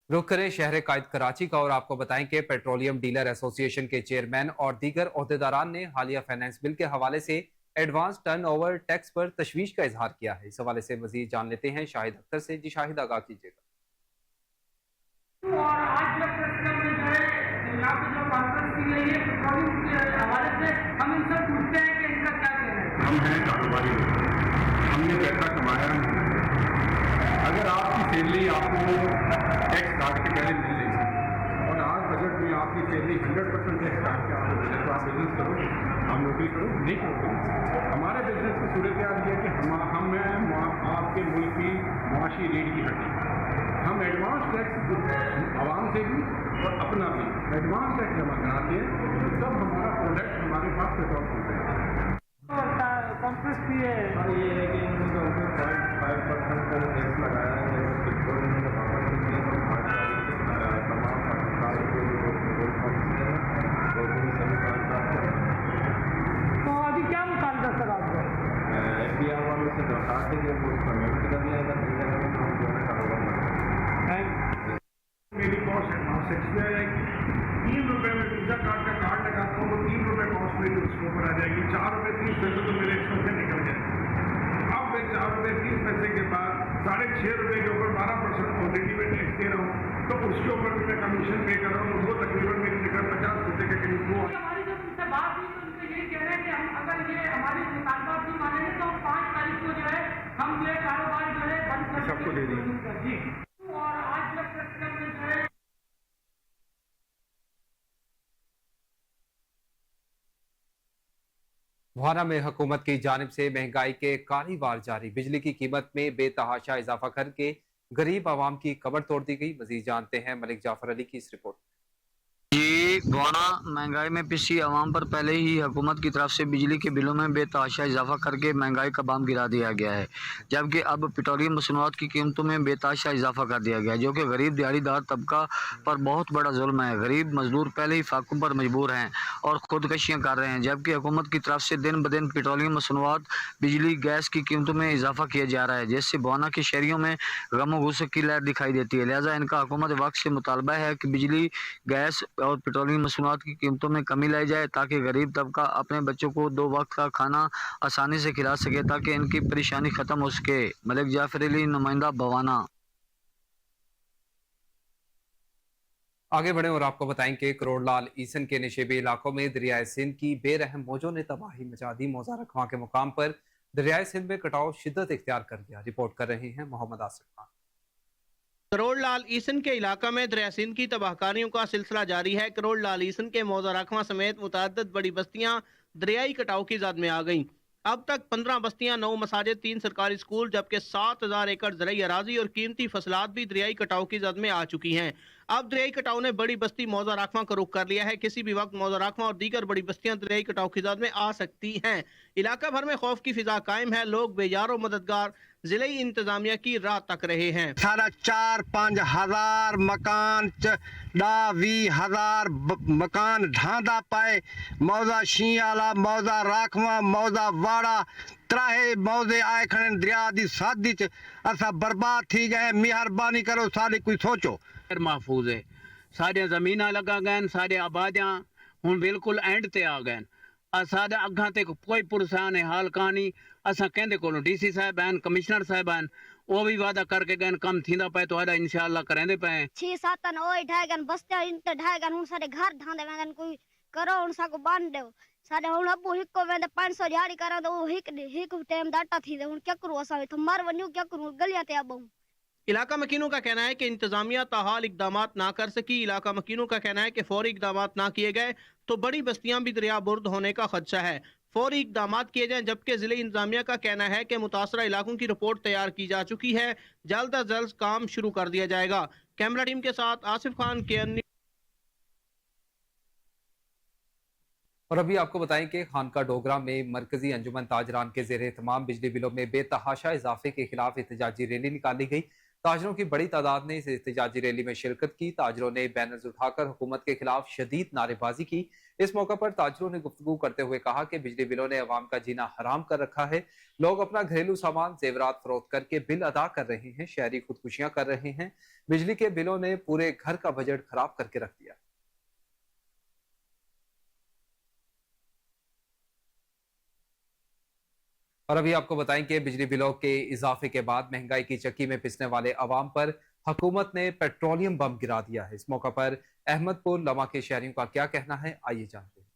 रुख करें शहर कायद कराची का और आपको बताएं कि पेट्रोलियम डीलर एसोसिएशन के चेयरमैन और दीगर ओहदेदारान ने हालिया फाइनेंस बिल के हवाले से एडवांस टर्न ओवर टैक्स पर तशवीश का इजहार किया है। इस हवाले से मजीद जान लेते हैं शाहिद अख्तर से। जी शाहिद, आगाह कीजिएगा। और आज जब प्रेस क्लब में जो है यहाँ पे जो कॉन्फ्रेंस की गई है पेट्रोलियम के हवाले से, हम इनसे पूछते हैं कि इनका क्या कहना है। हम हैं कारोबारी लोग, हमने पैसा कमाया नहीं। अगर आपकी सैलरी आपको टैक्स काट के पहले मिल रही है और आज बजट में आपकी सैलरी 100% टैक्स काट के आपको मिले तो आप बिजनेस करो, आप नौकरी करो, नहीं करोगे। हमारे बिजनेस की सूरत हाल ये है कि हम आपके मुल्क की मुआशी रीढ़ की हड्डी। हम एडवांस टैक्स आवाम से भी और अपना भी एडवांस टैक्स जमा कराते हैं, तो तब हमारा प्रोडक्ट हमारे पास पेट्रोल पहुँचेगा। कॉन्फ्रेंस की है ये है कि इन्होंने 5% का टैक्स लगाया है, पेट्रोल में वापस नहीं है, तमाम पाकिस्तान के जो पेट्रोल पंप हैं तो उन्हें सभी तो अभी क्या मुतालबा सर आपका? एफबीआर वालों से दरखास्त है कि वो उसका पेमेंट कर दिया अगर नहीं करेंगे तो हम जो है कारोबार करेंगे। मेरी कॉस्ट एडवांस एक्सपायर आएगी, 3 रुपये में वीजा कार्ड का कार्ड लगाता हूँ तो 3 रुपये कॉस्ट मेरी उसके ऊपर आ जाएगी। 4 रुपये 30 पैसे तो मेरे एक्सपेंस से निकल जाएंगे। अब मैं 4 रुपये 30 पैसे के बाद 6.5 रुपये के ऊपर 12% क्वान्टिटी में टैक्स दे रहा हूँ, तो उसके ऊपर भी मैं कमीशन पे कर रहा हूँ। वो तकरीबन मेरी जगह 50 पैसे के करीब वो। हमारी जब उनसे बात हुई तो उनसे यही कह रहे हैं कि हम अगर ये हमारी मुतालबात नहीं मानेंगे तो 5 तारीख को जो है हम ये कारोबार जो है बंद कर सबको दे देंगे। जी। और आज जब प्रेस क्लब में जो है मुहाना में हुकूमत की जानिब से महंगाई के कारीवार जारी, बिजली की कीमत में बेतहाशा इजाफा करके गरीब आवाम की कमर तोड़ दी गई। मजीद जानते हैं मलिक जाफर अली की इस रिपोर्ट। जी द्वारा महंगाई में पिसी आवाम पर पहले ही हुकूमत की तरफ से बिजली के बिलों में बेतहाशा इजाफा करके महंगाई का बाम गिरा दिया गया है, जबकि अब पेट्रोलियम मसनूआत की कीमतों में बेतहाशा इजाफा कर दिया गया है, जो कि गरीब दिहाड़ीदार तबका पर बहुत बड़ा जुल्म है। गरीब मजदूर पहले ही फाकों पर मजबूर हैं और खुदकशियाँ कर रहे हैं, जबकि हुकूमत की तरफ से दिन ब दिन पेट्रोलियम मसनूआत, बिजली, गैस की कीमतों में इजाफा किया जा रहा है, जिससे बुआना के शहरियों में गम गुस्से की लहर दिखाई देती है। लिहाजा इनका हुकूमत वक्त से मुतालबा है कि बिजली, गैस और पेट्रोलियम मसनूआत की कीमतों में कमी लाई जाए, ताकि गरीब तबका अपने बच्चों को 2 वक्त का खाना आसानी से खिला सके, ताकि इनकी परेशानी खत्म हो सके। मलिक जाफर अली, नुमाइंदा, बवाना। आगे बढ़े और आपको बताएं कि करोड़ लाल ईसन के निशेबी इलाकों में दरियाए सिंध की बेरहम मौजों ने तबाही मचा दी। मौजा रखवा के मुकाम पर दरियाए सिंध में कटाव शिद्दत इख्तियार कर गया। रिपोर्ट कर रहे हैं मोहम्मद आसिफ खान। करोड़ लाल ईसन के इलाका में दरिया सिंध की तबाहकारियों का सिलसिला जारी है। करोड़ लाल ईसन के मौजा रखवा समेत मुतअद्दिद बड़ी बस्तियां दरियाई कटाव की जद में आ गईं। अब तक 15 बस्तियां, 9 मसाजिद, 3 सरकारी स्कूल, जबकि 7000 एकड़ ज़रई अराजी और कीमती फसलात भी दरियाई कटाव की जद में आ चुकी हैं। अब दरियाई कटाव ने बड़ी बस्ती मौजा राखवा को रुख कर लिया है। किसी भी वक्त मौजा राखवा और दीगर बड़ी बस्तियां दरियाई कटाव की जद में आ सकती हैं। इलाका भर में खौफ की फिजा कायम है। लोग बेजार और मददगार जिले इंतजामिया की राह तक रहे हैं। 4-5 हजार मकान 20,000 मकान ढांदा पाए। मौजा शीआला, मौजा राखवा, मौजा वाड़ा, त्राहे मौजे आए खड़े दरिया दी सादी च असा बर्बाद थी गए। मेहरबानी करो, सारी कोई सोचो। महफूज है, साढ़े जमीन लगा गए, साढ़े आबादियां हूँ बिल्कुल एंड ते आ गए। साढ़े अग्गा ते कोई पुरसान हाल कहानी असा कहते को DC साहब हैं, कमिश्नर साहब हैं, वो भी वादा करके गए कम थींदा पे तो आदा इंशाअल्लाह करेंदे पे। 6-7 ओए ढाए गन बस्ते इंत ढाए गन हुन सारे घर ढांदे वेंदन, कोई करो हुन साको बांध देओ। सारे हुन अबू हिको वेंदे 500 दिहाड़ी करा तो हिक टाइम डाटा थी दे। हुन क्या करू असा तो मर वन्यू, क्या करू गलियां ते अबू। इलाका मकीनों का कहना है कि इंतजामिया ताहाल इकदामात ना कर सकी। इलाका मकीनों का कहना है कि फौरी इकदामात ना किए गए तो बड़ी बस्तियां भी दरिया बुर्द होने का खदशा है। फौरी इकदामात किए जाएं, जबकि जिले इंतजामिया का कहना है कि मुतासरा इलाकों की रिपोर्ट तैयार की जा चुकी है, जल्द अज जल्द काम शुरू कर दिया जाएगा। कैमरा टीम के साथ आसिफ खान के अन्य। और अभी आपको बताएं कि खानका डोगरा में मरकजी अंजुमन ताजरान के जेर एहतमाम बिजली बिलों में बेतहाशा इजाफे के खिलाफ एहतजाजी रैली निकाली गई। ताजरों की बड़ी तादाद ने इस एहतजाजी रैली में शिरकत की। ताजरों ने बैनर्स उठाकर हुकूमत के खिलाफ शदीद नारेबाजी की। इस मौके पर ताजरों ने गुफ्तगू करते हुए कहा कि बिजली बिलों ने अवाम का जीना हराम कर रखा है। लोग अपना घरेलू सामान जेवरात फरोख्त करके बिल अदा कर रहे हैं, शहरी खुदकुशियां कर रहे हैं। बिजली के बिलों ने पूरे घर का बजट खराब करके रख दिया। और अभी आपको बताएं कि बिजली बिलों के इजाफे के बाद महंगाई की चक्की में पिसने वाले अवाम पर हुकूमत ने पेट्रोलियम बम गिरा दिया है। इस मौके पर अहमदपुर लमा के शहरियों का क्या कहना है, आइए जानते हैं।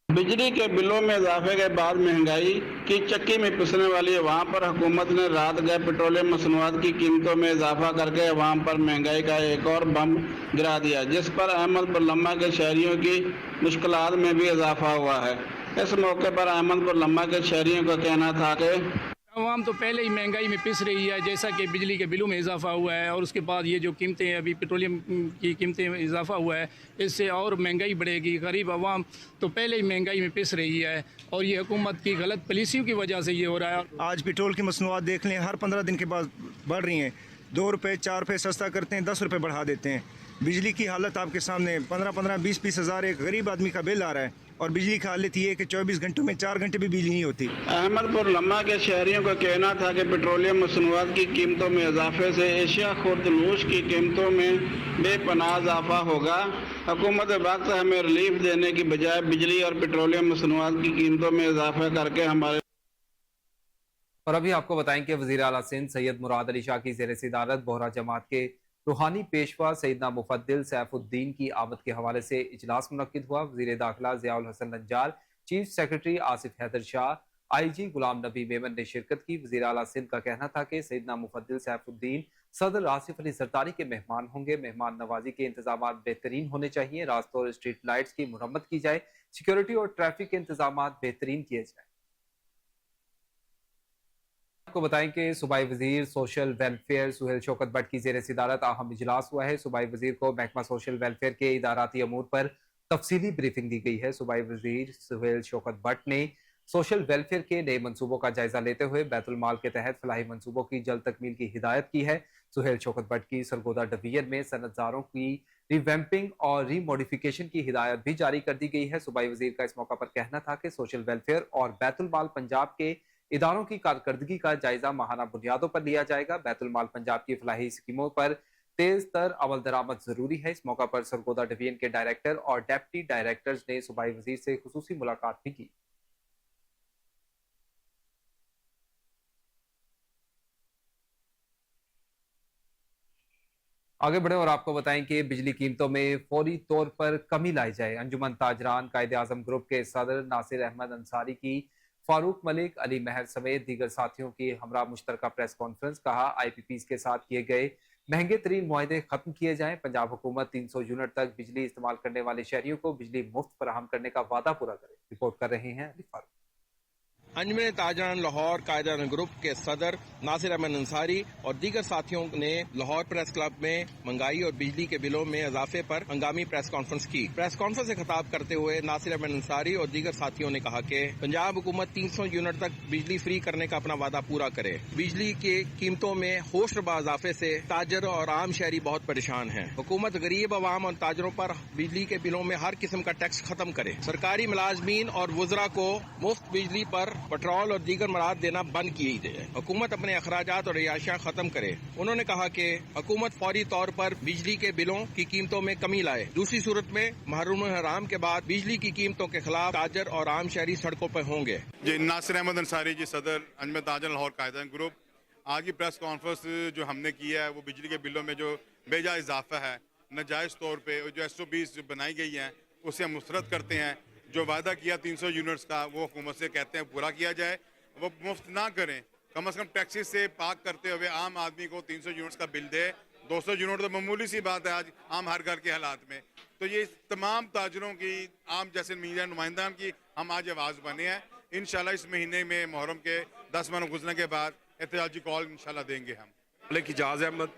बिजली के बिलों में इजाफे के बाद महंगाई की चक्की में पिसने वाली अवाम पर हुकूमत ने रात गए पेट्रोलियम मसनूआत की कीमतों में इजाफा करके अवाम पर महंगाई का एक और बम गिरा दिया, जिस पर अहमदपुर लम्मा के शहरियों की मुश्किलात में भी इजाफा हुआ है। इस मौके पर अहमदपुर लम्मा के शहरियों का कहना था कि आवाम तो पहले ही महंगाई में पिस रही है, जैसा कि बिजली के बिलों में इजाफा हुआ है और उसके बाद ये जो कीमतें अभी पेट्रोलियम की कीमतें में इजाफा हुआ है, इससे और महंगाई बढ़ेगी। गरीब आवाम तो पहले ही महंगाई में पिस रही है और ये हुकूमत की गलत पॉलिसियों की वजह से ये हो रहा है। आज पेट्रोल की मसनूआत देख लें, हर 15 दिन के बाद बढ़ रही हैं। 2 रुपये 4 रुपये सस्ता करते हैं, 10 रुपये बढ़ा देते हैं। बिजली की हालत आपके सामने 15-15, 20-20 हज़ार एक गरीब आदमी का बिल आ रहा है और बिजली की हालत ये है कि 24 घंटों में 4 घंटे भी बिजली नहीं होती। अहमदपुर लम्मा के शहरियों का कहना था कि पेट्रोलियम मसनूआत की कीमतों में इजाफे से एशिया खुर्दनूश की कीमतों में बेपनाह इजाफा होगा। हुकूमत वक्त हमें रिलीफ देने की बजाय बिजली और पेट्रोलियम मसनूआत की कीमतों में इजाफा करके हमारे। और अभी आपको बताएं कि वज़ीर आला सिंध सैयद मुराद अली शाह की ज़ेर सदारत बोहरा जमात के रूहानी पेशवा सैयदना मुफद्दिल सैफुद्दीन की आमद के हवाले से इजलास मुनक्किद हुआ। वज़ीर दाखिला Ziaul Hasan Najjar, chief secretary Asif Haider Shah, IG Ghulam Nabi Memon ने शिरकत की। वज़ीर आला सिंध का कहना था कि सैयदना मुफद्दिल सैफुद्दीन सदर आसिफ अली जरदारी के मेहमान होंगे। मेहमान नवाजी के इंतजाम बेहतरीन होने चाहिए। रास्तों और स्ट्रीट लाइट्स की मुरम्मत की जाए। सिक्योरिटी और ट्रैफिक के इंतजाम बेहतरीन किए जाए। आपको बताएं कि सूबाई वजीर सोशल वेलफेयर सुहेल शौकत भट्ट की ज़ेर सदारत अहम इजलास हुआ है। सूबाई वजीर को महकमा सोशल वेलफेयर के इदाराती अमूर पर तफसीली ब्रीफिंग दी गई है। सूबाई वजीर सुहेल शौकत भट्ट ने सोशल वेलफेयर के नए मनसूबों का जायजा लेते हुए बैतुल माल के तहत फलाही मनसूबों की जल्द तकमील की हिदायत की है। सुहेल शौकत भट्ट की सरगोदा डिवीजन में सनतजारों की रिवैम्पिंग और रीमोडिफिकेशन की हिदायत भी जारी कर दी गई है। सूबाई वजीर का इस मौका पर कहना था कि सोशल वेलफेयर और बैतुल माल पंजाब के इदारों की कारकर्दगी का जायजा माहाना बुनियादों पर लिया जाएगा। बैतुल माल पंजाब की फलाही स्कीमों पर तेज तर अमल दरामद जरूरी है। इस मौका पर सरगोदा डिवीजन के डायरेक्टर और डेप्टी डायरेक्टर्स ने सूबाई वजीर से खुसूसी मुलाकात भी की। आगे बढ़े और आपको बताएं कि बिजली कीमतों में फौरी तौर पर कमी लाई जाए। अंजुमन ताजरान कायदे आजम ग्रुप के सदर नासिर अहमद अंसारी की फारूक मलिक, अली महर समेत दीगर साथियों की हमरा मुश्तरका प्रेस कॉन्फ्रेंस। कहा IPPs के साथ किए गए महंगे तरीन मुआहदे खत्म किए जाएं। पंजाब हुकूमत 300 यूनिट तक बिजली इस्तेमाल करने वाले शहरियों को बिजली मुफ्त फराहम करने का वादा पूरा करे। रिपोर्ट कर रहे हैं अली फारूक। अंजुमन ताजरान लाहौर कायदा ग्रुप के सदर नासिर अहमद अंसारी और दीगर साथियों ने लाहौर प्रेस क्लब में महंगाई और बिजली के बिलों में इजाफे पर हंगामी प्रेस कॉन्फ्रेंस की। प्रेस कॉन्फ्रेंस से खिताब करते हुए नासिर अहमद अंसारी और दीगर साथियों ने कहा कि पंजाब हुकूमत 300 यूनिट तक बिजली फ्री करने का अपना वादा पूरा करे। बिजली के कीमतों में होशरबा इजाफे से ताजर और आम शहरी बहुत परेशान हैं। हुकूमत गरीब अवाम और ताजरों पर बिजली के बिलों में हर किस्म का टैक्स खत्म करे। सरकारी मुलाजमीन और वुजरा को मुफ्त बिजली पर पेट्रोल और दीगर मराद देना बंद की जाए। हुकूमत अपने अखराजात और रियायशां खत्म करे। उन्होंने कहा कि हुकूमत फौरी तौर पर बिजली के बिलों की कीमतों में कमी लाए। दूसरी सूरत में मुहर्रम हराम के बाद बिजली की कीमतों के खिलाफ ताजर और आम शहरी सड़कों पर होंगे। जी, नासिर अहमद अंसारी जी, सदर अंजुमन ताजर लाहौर कायदा ग्रुप। आज की प्रेस कॉन्फ्रेंस जो हमने की है वो बिजली के बिलों में जो बेजा इजाफा है नाजायज़ तौर पर जो SOPs बनाई गई हैं उसे हम मुस्तरद करते हैं। जो वादा किया 300 यूनिट्स का वो हुकूमत से कहते हैं पूरा किया जाए। वो मुफ्त ना करें, कम से कम टैक्सेस से पाक करते हुए आम आदमी को 300 यूनिट्स का बिल दे। 200 यूनिट तो मामूली सी बात है आज आम हर घर के हालात में। तो ये तमाम ताजरों की, आम जैसे मीडिया नुमाइंदान की हम आज आवाज़ बने हैं। इंशाल्लाह इस महीने में मुहर्रम के 10 माह गुजरने के बाद एहतजाजी कॉल इंशाल्लाह देंगे हम। मलिक इजाज़ अहमद,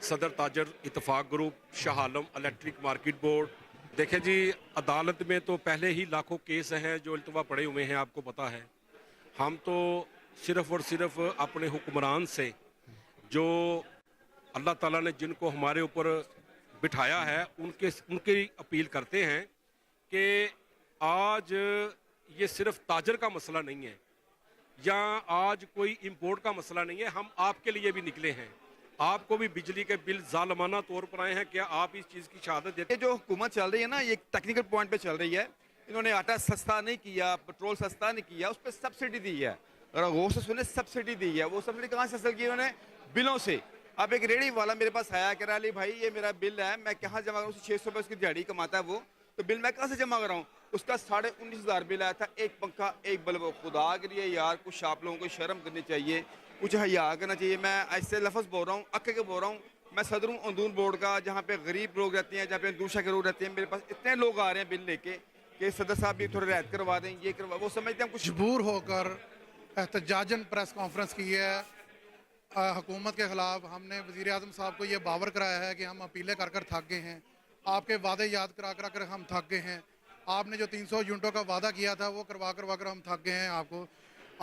सदर ताजर इतफाक group, Shah Alam electric market board. देखें जी, अदालत में तो पहले ही लाखों केस हैं जो इल्तवा पड़े हुए हैं, आपको पता है। हम तो सिर्फ़ और सिर्फ अपने हुक्मरान से जो अल्लाह ताला ने जिनको हमारे ऊपर बिठाया है उनकी अपील करते हैं कि आज ये सिर्फ ताजर का मसला नहीं है या आज कोई इंपोर्ट का मसला नहीं है, हम आपके लिए भी निकले हैं। आपको भी बिजली के बिल जालमाना तौर पर आए हैं, क्या आप इस चीज़ की शहादत देते ये जो हुकूमत चल रही है ना, ये टेक्निकल पॉइंट पे चल रही है। इन्होंने आटा सस्ता नहीं किया, पेट्रोल सस्ता नहीं किया, उस पर सब्सिडी दी है। अगर गौर से सुने, सब्सिडी दी है। वो सब्सिडी कहाँ से हासिल की उन्होंने? बिलों से। अब एक रेडी वाला मेरे पास आया, कह रहा है भाई ये मेरा बिल है, मैं कहाँ जमा करूँ? 600 रुपये उसकी दिहाड़ी कमाता है वो, तो बिल मैं कहाँ से जमा कराऊँ? उसका 19,500 बिल आया था, एक पंखा एक बल्ब। खुदा के लिए यार कुछ आप लोगों को शर्म करनी चाहिए, कुछ हया करना चाहिए। मैं ऐसे लफ्ज़ बोल रहा हूँ, अक्के के बोल रहा हूँ। मैं सदर हूँ अंदून बोर्ड का, जहाँ पे गरीब लोग रहते हैं, जहाँ पे दूसरा के लोग रहते हैं। मेरे पास इतने लोग आ रहे हैं बिल लेके कि सदर साहब भी थोड़ा रियायत करवा दें, ये करवा। वो समझते हैं कुछ मजबूर होकर एहतजाजन प्रेस कॉन्फ्रेंस की है हुकूमत के ख़िलाफ़। हमने वज़ीर आज़म साहब को ये बावर कराया है कि हम अपीलें कर कर थक गए हैं, आपके वादे याद करा कर हम थक गए हैं। आपने जो 300 यूनिटों का वादा किया था वो करवा कर हम थक गए हैं। आपको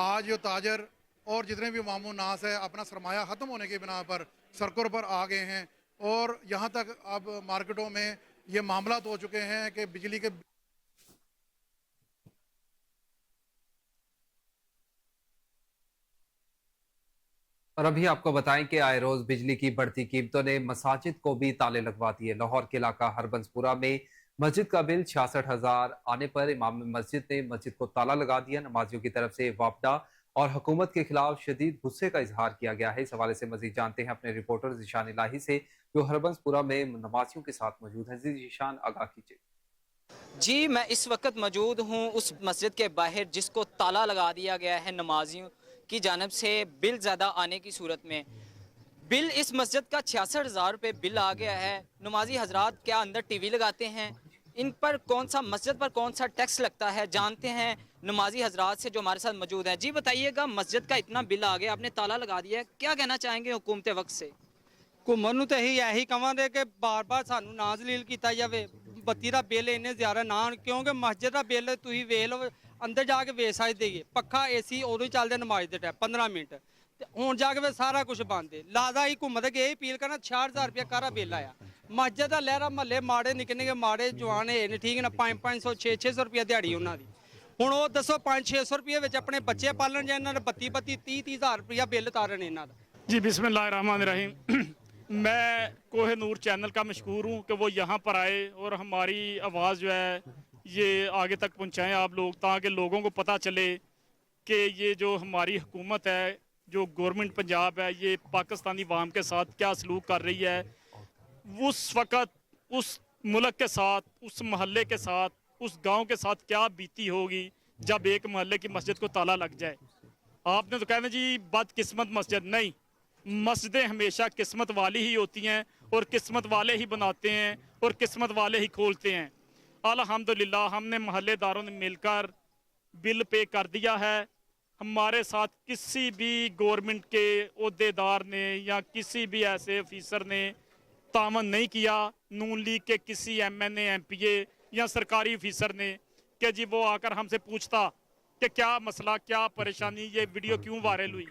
आज जो ताजर और जितने भी मामू नास है अपना सरमाया ख़त्म होने की बिना पर सड़कों पर आ गए हैं, और यहाँ तक अब मार्केटों में ये मामला हो चुके हैं कि बिजली के और अभी आपको बताएं कि आए रोज बिजली की बढ़ती कीमतों ने मसाजिद को भी ताले लगवा दिए। लाहौर के इलाका हरबंसपुरा में मस्जिद का बिल 66,000 आने पर इमाम मस्जिद ने मस्जिद को ताला लगा दिया। नमाजियों की तरफ से वापडा और हुकूमत के खिलाफ शदीद गुस्से का इजहार किया गया है। इस हवाले से मजीद जानते हैं अपने रिपोर्टर जीशान इलाही से, जो हरबंसपुरा में नमाजियों के साथ मौजूद है। जीशान, आगाह कीजिए। जी, मैं इस वक्त मौजूद हूँ उस मस्जिद के बाहर जिसको ताला लगा दिया गया है नमाजियों की जानब से बिल ज़्यादा आने की सूरत में। बिल इस मस्जिद का 66,000 रुपये बिल आ गया है। नमाजी हजरात क्या अंदर टीवी लगाते हैं? इन पर कौन सा, मस्जिद पर कौन सा टैक्स लगता है? जानते हैं नमाजी हजरात से जो हमारे साथ मौजूद हैं। जी बताइएगा, मस्जिद का इतना बिल आ गया, आपने ताला लगा दिया है, क्या कहना चाहेंगे हुकूमत वक्त से? ਘੁੰਮਣ ਨੂੰ ਤਾਂ ਇਹੀ ਕਹਾਂਗੇ ਕਿ ਬਾਰ-ਬਾਰ ਸਾਨੂੰ ਨਾ ਜ਼ਲੀਲ ਕੀਤਾ ਜਾਵੇ। ਬੱਤੀ ਦਾ ਬਿੱਲ ਇੰਨੇ ਜ਼ਿਆਦਾ ਨਾ, ਕਿਉਂਕਿ ਮਸਜਿਦ ਦਾ ਬਿੱਲ ਤੁਸੀਂ ਵੇਖ ਲਓ, ਅੰਦਰ ਜਾ ਕੇ ਵੇਖ ਸਕਦੇ ਜੀ। ਪੱਖਾ ਏਸੀ ਉਦੋਂ ਹੀ ਚੱਲਦੇ ਨਮਾਜ਼ ਦੇ ਟਾਈਮ 15 ਮਿੰਟ, ਤੇ ਹੁਣ ਜਾ ਕੇ ਸਾਰਾ ਕੁਝ ਬੰਦ ਹੈ। ਲਾਦਾ ਹੀ ਘੁੰਮਦੇ ਗਏ ਅਪੀਲ ਕਰਨਾ 66,000 ਰੁਪਏ ਕਾਰਾ ਬਿੱਲ ਆਇਆ। ਮਸਜਿਦ ਦਾ ਲਹਿਰਾ ਮਹੱਲੇ ਮਾੜੇ ਨਿੱਕੇ ਮਾੜੇ ਜਵਾਨ ਹੈ ਨੇ, ਠੀਕ ਨਾ, 500 600 ਰੁਪਏ ਦਿਹਾੜੀ ਉਹਨਾਂ ਦੀ। ਹੁਣ ਉਹ ਦੱਸੋ 500-600 ਰੁਪਏ ਵਿੱਚ ਆਪਣੇ ਬੱਚੇ ਪਾਲਣ ਜਾਂ ਇਹਨਾਂ ਨੇ 32-30,000 ਰੁਪਇਆ ਬਿੱਲ ਤਾਰਨ ਇਹਨਾਂ ਦਾ। जी बिस्मिल्लाहिर्रहमानिर्रहीम। मैं कोहिनूर चैनल का मशहूर हूँ कि वो यहाँ पर आए और हमारी आवाज़ जो है ये आगे तक पहुँचाएँ आप लोग, ताकि लोगों को पता चले कि ये जो हमारी हुकूमत है, जो गवर्नमेंट पंजाब है, ये पाकिस्तानी वाम के साथ क्या सलूक कर रही है। उस वक़्त उस मुल्क के साथ, उस महल्ले के साथ, उस गांव के साथ क्या बीती होगी जब एक महल्ले की मस्जिद को ताला लग जाए। आपने तो कहना जी बदकिस्मत मस्जिद, नहीं, मस्जिदें हमेशा किस्मत वाली ही होती हैं और किस्मत वाले ही बनाते हैं और किस्मत वाले ही खोलते हैं। अल्हम्दुलिल्लाह हमने महल्लेदारों ने मिलकर बिल पे कर दिया है। हमारे साथ किसी भी गवर्नमेंट के ओहदेदार ने या किसी भी ऐसे ऑफिसर ने तावन नहीं किया। नून लीग के किसी MNA MPA या सरकारी ऑफिसर ने कि जी वो आकर हमसे पूछता कि क्या मसला, क्या परेशानी, ये वीडियो क्यों वायरल हुई।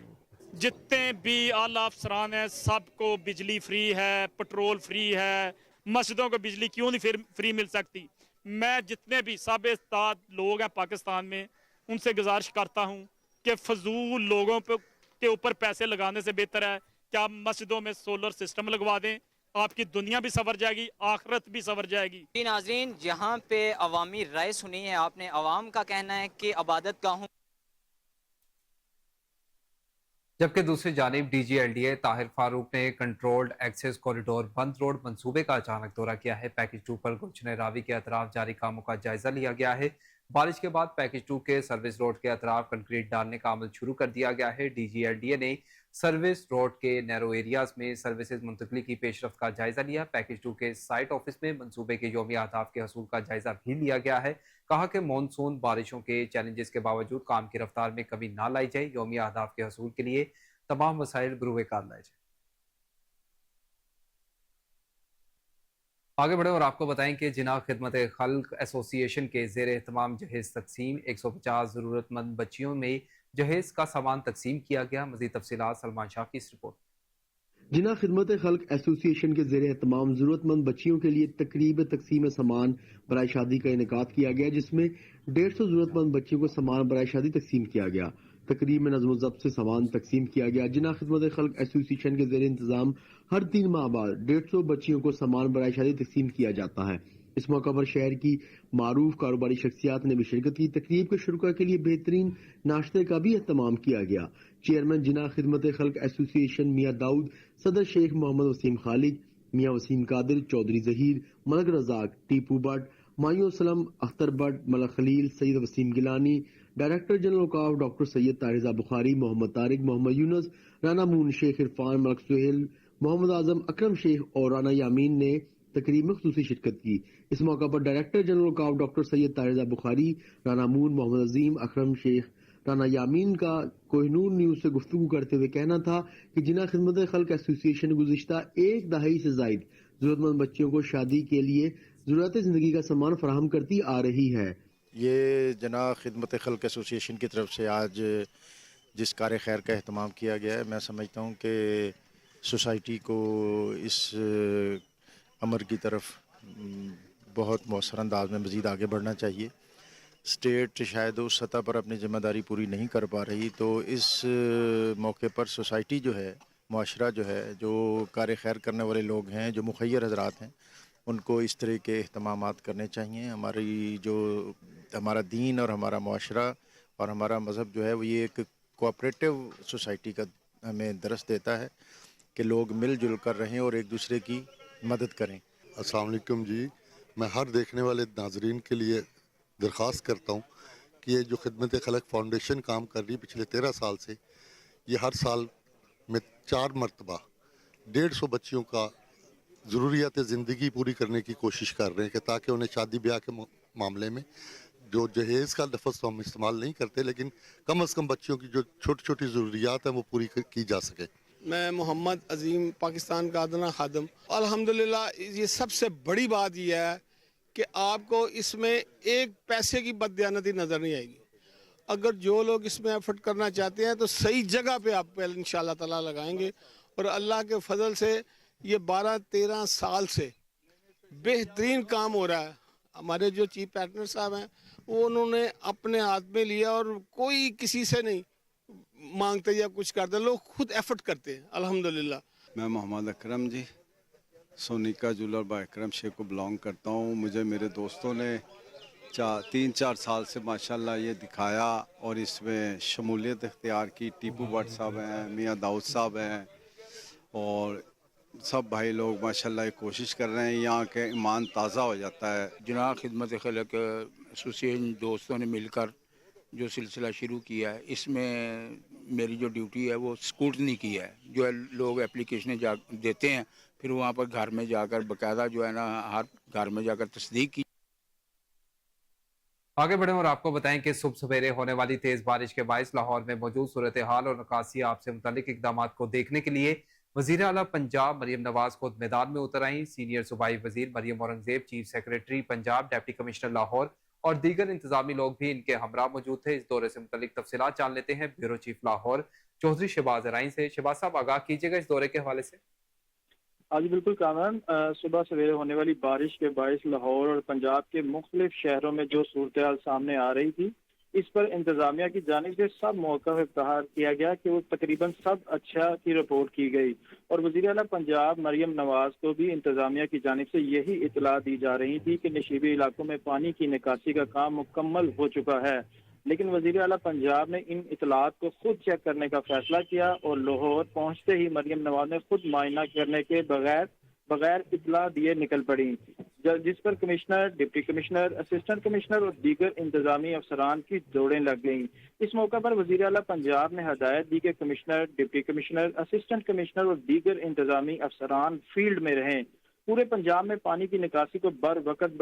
जितने भी आला अफसरान हैं सबको बिजली फ्री है, पेट्रोल फ्री है, मस्जिदों को बिजली क्यों नहीं फिर फ्री मिल सकती। मैं जितने भी साबित इस्ताद लोग हैं पाकिस्तान में उनसे गुजारिश करता हूँ कि फजूल लोगों के ऊपर पैसे लगाने से बेहतर है कि आप मस्जिदों में सोलर सिस्टम लगवा दें, आपकी दुनिया भी संवर जाएगी, आखिरत भी संवर जाएगी। जी नाजरीन, यहाँ पे अवामी राय सुनी है आपने। अवाम का कहना है कि इबादत गाहों, जबकि दूसरी जानिब DGLDA ताहिर फारूक ने कंट्रोल्ड एक्सेस कॉरिडोर बंद रोड मंसूबे का अचानक दौरा किया है। पैकेज 2 पर गुलशन रावी के अतराफ जारी कामों का जायजा लिया गया है। बारिश के बाद पैकेज 2 के सर्विस रोड के अतराफ कंक्रीट डालने का अमल शुरू कर दिया गया है। DGLDA ने सर्विस रोड के नैरो एरियाज में सर्विसेज मुंतकली की पेशरफ्त का जायजा लिया। पैकेज 2 के साइट ऑफिस में मंसूबे के यौमी अहदाफ के हसूल का जायजा भी लिया गया है। कहा कि मानसून बारिशों के चैलेंजेस के बावजूद काम की रफ्तार में कमी ना लाई जाए। यौमी अहदाफ के हसूल के लिए तमाम वसाइल बरूए कार लाए जाए। आगे बढ़े और आपको बताएं कि जिना खिदमत खल्क एसोसिएशन के ज़ेर एहतमाम जहेज तकसीम 150 ज़रूरतमंद बच्चियों में जहेज का सामान तकसीम किया गया। मज़ीद तफसीलात सलमान शाह की इस रिपोर्ट। जिना खिदमत खल्क एसोसिएशन के ज़ेरे एहतमाम ज़रूरतमंद बच्चियों के लिए तकरीब तकसीम सामान बराए शादी का इनेकाद किया गया, जिसमें 150 ज़रूरतमंद बच्चियों को सामान बराए शादी तकसीम किया गया। तकरीब में नज़्म ज़ब्त से सामान तकसीम किया गया। जिना खिदमत खल्क एसोसिएशन के ज़ेरे इंतज़ाम हर 3 माह बाद 150 बच्चियों को सामान बराए शादी तकसीम किया जाता है। इस मौका पर शहर की मारूफ कारोबारी शख्सियात ने भी शिरकत की। तकरीब के शुरुका के लिए बेहतरीन नाश्ते का भी एहतमाम किया गया। चेयरमैन जिना खिदमत खल्क एसोसिएशन मियाँ दाऊद, सदर शेख मोहम्मद वसीम खालिक, मियाँ Wasim Qadir, Chaudhary Zaheer, Malak Razzaq, Tipu Bhatt, Mayun Salam, Akhtar Bhatt, Malik Khalil, Syed Waseem Gilani, director general Auqaf doctor Syed Tariza Bukhari, Mohammad Tariq, Mohammad Younus, Rana Moon, Sheikh Irfan, Malik Suhail, Mohammad Azam, Akram Sheikh और राना यामीन ने तकरीब में खुसूसी शिरकत की। इस मौका पर director general Auqaf doctor Syed Tariza Bukhari, Rana Moon, Mohammad Azeem, Akram Sheikh, Rana Yameen का कोहिनूर न्यूज से गुफ्तगू करते हुए कहना था कि जिना खिदमत खल्क एसोसिएशन गुज़िश्ता 1 दहाई से जायद जरूरतमंद बच्चियों को शादी के लिए ज़रूरत ज़िंदगी का सामान फराहम करती आ रही है। ये जना खिदमत खल्क एसोसिएशन की तरफ से आज जिस कार्य खैर का अहतमाम किया गया है, मैं समझता हूँ कि सोसाइटी को इस अमर की तरफ बहुत मौसर अंदाज में मज़ीद आगे बढ़ना चाहिए। स्टेट शायद उस सतह पर अपनी ज़िम्मेदारी पूरी नहीं कर पा रही, तो इस मौके पर सोसाइटी जो है, मुआशरा जो है, जो कार्य खैर करने वाले लोग हैं, जो मुखय्यर हजरात हैं, उनको इस तरह के अहतमामात करने चाहिए। हमारा दीन और हमारा मुआशरा और हमारा मज़हब जो है वो ये एक कोऑपरेटिव सोसाइटी का हमें दरस देता है कि लोग मिलजुल कर रहें और एक दूसरे की मदद करें। अस्सलाम वालेकुम जी, मैं हर देखने वाले नाजरीन के लिए दरख्वास्त करता हूँ कि ये जो खिदमत खल्क फाउंडेशन काम कर रही है पिछले 13 साल से, ये हर साल में 4 मरतबा 150 बच्चियों का ज़रूरियात ज़िंदगी पूरी करने की कोशिश कर रहे हैं कि ताकि उन्हें शादी ब्याह के मामले में जो जहेज़ का लफ्ज़ तो हम इस्तेमाल नहीं करते, लेकिन कम अज़ कम बच्चियों की जो छोटी छोटी ज़रूरियात हैं वो पूरी की जा सके। मैं मोहम्मद अजीम, पाकिस्तान का अदना खादम। अल्हम्दुलिल्लाह ये सबसे बड़ी बात यह है कि आपको इसमें एक पैसे की बददियानती नज़र नहीं आएगी। अगर जो लोग इसमें एफर्ट करना चाहते हैं तो सही जगह पे आप इंशाअल्लाह ताला लगाएंगे, और अल्लाह के फजल से ये 12-13 साल से बेहतरीन काम हो रहा है। हमारे जो चीफ पार्टनर साहब हैं वो उन्होंने अपने हाथ में लिया और कोई किसी से नहीं मांगते या कुछ करते, लोग खुद एफर्ट करते हैं अल्हम्दुलिल्लाह। मैं मोहम्मद अकरम जी, सोनिका ज्वेलर बाय अकरम शेख को बिलोंग करता हूँ। मुझे मेरे दोस्तों ने 3-4 साल से माशाल्लाह ये दिखाया और इसमें शमूलियत इख्तियार की। टीपू भट्ट साहब हैं, मियाँ दाऊद साहब हैं और सब भाई लोग माशाल्लाह ये कोशिश कर रहे हैं, यहाँ के ईमान ताज़ा हो जाता है। जिना खिदमत खल्क एसोसिएशन दोस्तों ने मिलकर जो सिलसिला शुरू किया है, इसमें मेरी जो ड्यूटी है वो स्क्रूटनी की है। जो है लोग एप्लीकेशनें देते हैं, फिर वहाँ पर घर में जाकर बाकायदा जो है ना हर घर में जाकर तस्दीक की। आगे बढ़ें और आपको बताएं कि सुबह सवेरे होने वाली तेज बारिश के बायस लाहौर में मौजूद सूरत हाल और निकासी आपसे मुतालिक इकदाम को देखने के लिए वज़ीर आला पंजाब मरियम नवाज खुद मैदान में उतर आई। सीनियर सूबाई वजीर Mariam Aurangzeb, chief secretary Punjab, deputy commissioner Lahore और दीगर इंतजामी लोग भी इनके हमरा मौजूद थे। इस दौरे से मुतालिक तफसीलात जान लेते हैं ब्यूरो चीफ लाहौर चौधरी शहबाज अराइन से। शहबाज साहब, आगाह कीजिएगा इस दौरे के हवाले से। आज बिल्कुल कामरान, सुबह सवेरे होने वाली बारिश के बायस लाहौर और पंजाब के मुख्तलिफ शहरों में जो सूरत हाल सामने आ रही थी, इस पर इंतजामिया की जानिब से सब मौक़िफ़ इज़हार किया गया कि वो तकरीबन सब अच्छा की रिपोर्ट की गई और वज़ीर आला पंजाब मरियम नवाज को भी इंतजामिया की जानिब से यही इतला दी जा रही थी कि नशीबी इलाकों में पानी की निकासी का काम मुकम्मल हो चुका है। लेकिन वज़ीर आला पंजाब ने इन इतलात को खुद चेक करने का फैसला किया और लाहौर पहुंचते ही मरियम नवाज ने खुद मायना करने के बगैर इतला दिए निकल पड़ी, जिस पर commissioner, deputy commissioner, assistant commissioner और दीगर इंतजामी अफसरान की दौड़ें लग गईं। इस मौका पर वज़ीर आला पंजाब ने हदायत दी कि commissioner, deputy commissioner, assistant commissioner और दीगर इंतजामी अफसरान फील्ड में रहें। पूरे पंजाब में पानी की निकासी को बर वक्त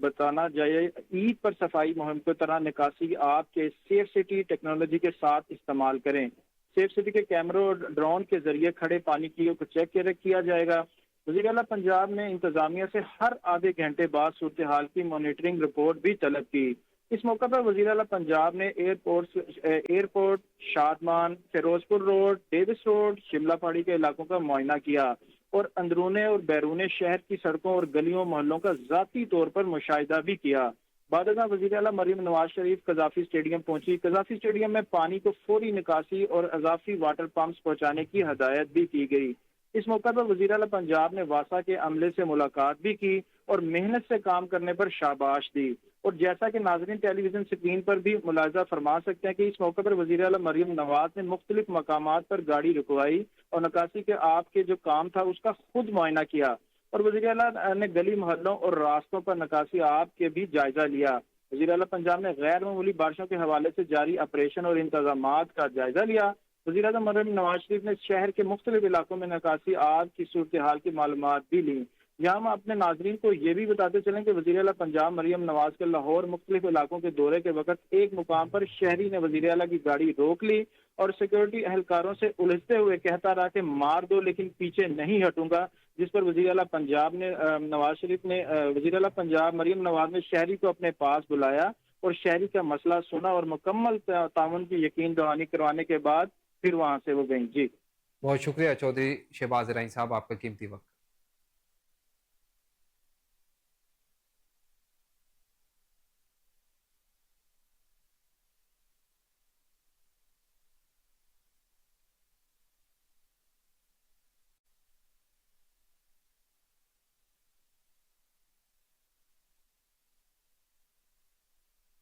बताना जाए। ईद पर सफाई मुहिम की तरह निकासी आपके सेफ सिटी टेक्नोलॉजी के साथ इस्तेमाल करें। सेफ सिटी के कैमरों और ड्रोन के जरिए खड़े पानी की को चेक किया जाएगा। वज़ीर आला पंजाब ने इंतजामिया से हर आधे घंटे बाद सूरत हाल की मॉनिटरिंग रिपोर्ट भी तलब की। इस मौका पर वज़ीर आला पंजाब ने airport, Shadman, Ferozepur road, Davis road, Shimla Pahari के इलाकों का मुआयना किया और अंदरूने और बैरूने शहर की सड़कों और गलियों मोहल्लों का ज़ाती तौर पर मुशाहिदा भी किया। बाद वज़ीर आला मरीम नवाज शरीफ कज़ाफ़ी स्टेडियम पहुंची। कज़ाफ़ी स्टेडियम में पानी को फौरी निकासी और अज़ाफ़ी वाटर पंप्स पहुंचाने की हदायत भी की गई। इस मौका पर वज़ीर आला पंजाब ने वासा के अमले से मुलाकात भी की और मेहनत से काम करने पर शाबाश दी। और जैसा कि नाज़रीन टेलीविजन स्क्रीन पर भी मुलाज़ा फरमा सकते हैं कि इस मौके पर वज़ीर आला मरीम नवाज ने मुख्तलिफ मकामात पर गाड़ी रुकवाई और निकासी के आप के जो काम था उसका खुद मुआयना किया और वज़ीर आला ने गली मोहल्लों और रास्तों पर निकासी आप के भी जायजा लिया। वज़ीर आला पंजाब ने गैर मामूली बारिशों के हवाले से जारी ऑपरेशन और इंतजामात का जायजा लिया। वज़ीर आज़म मरीम नवाज शरीफ ने शहर के मुख्तलिफ इलाकों में निकासी आग की सूरत हाल की मालूमात भी ली। यहाँ हम अपने नाजरीन को ये भी बताते चलें कि वज़ीर आला पंजाब मरीम नवाज के लाहौर मुख्तलिफ इलाकों के दौरे के वक्त एक मुकाम पर शहरी ने वज़ीर आला की गाड़ी रोक ली और सिक्योरिटी एहलकारों से उलझते हुए कहता रहा कि मार दो लेकिन पीछे नहीं हटूंगा, जिस पर वज़ीर आला पंजाब ने नवाज शरीफ ने वज़ीर आला पंजाब मरीम नवाज ने शहरी को अपने पास बुलाया और शहरी का मसला सुना और मुकम्मल ताउन की यकीन दहानी करवाने के बाद फिर वहां से वो गई। जी बहुत शुक्रिया चौधरी शहबाज राई साहब, आपका कीमती वक्त।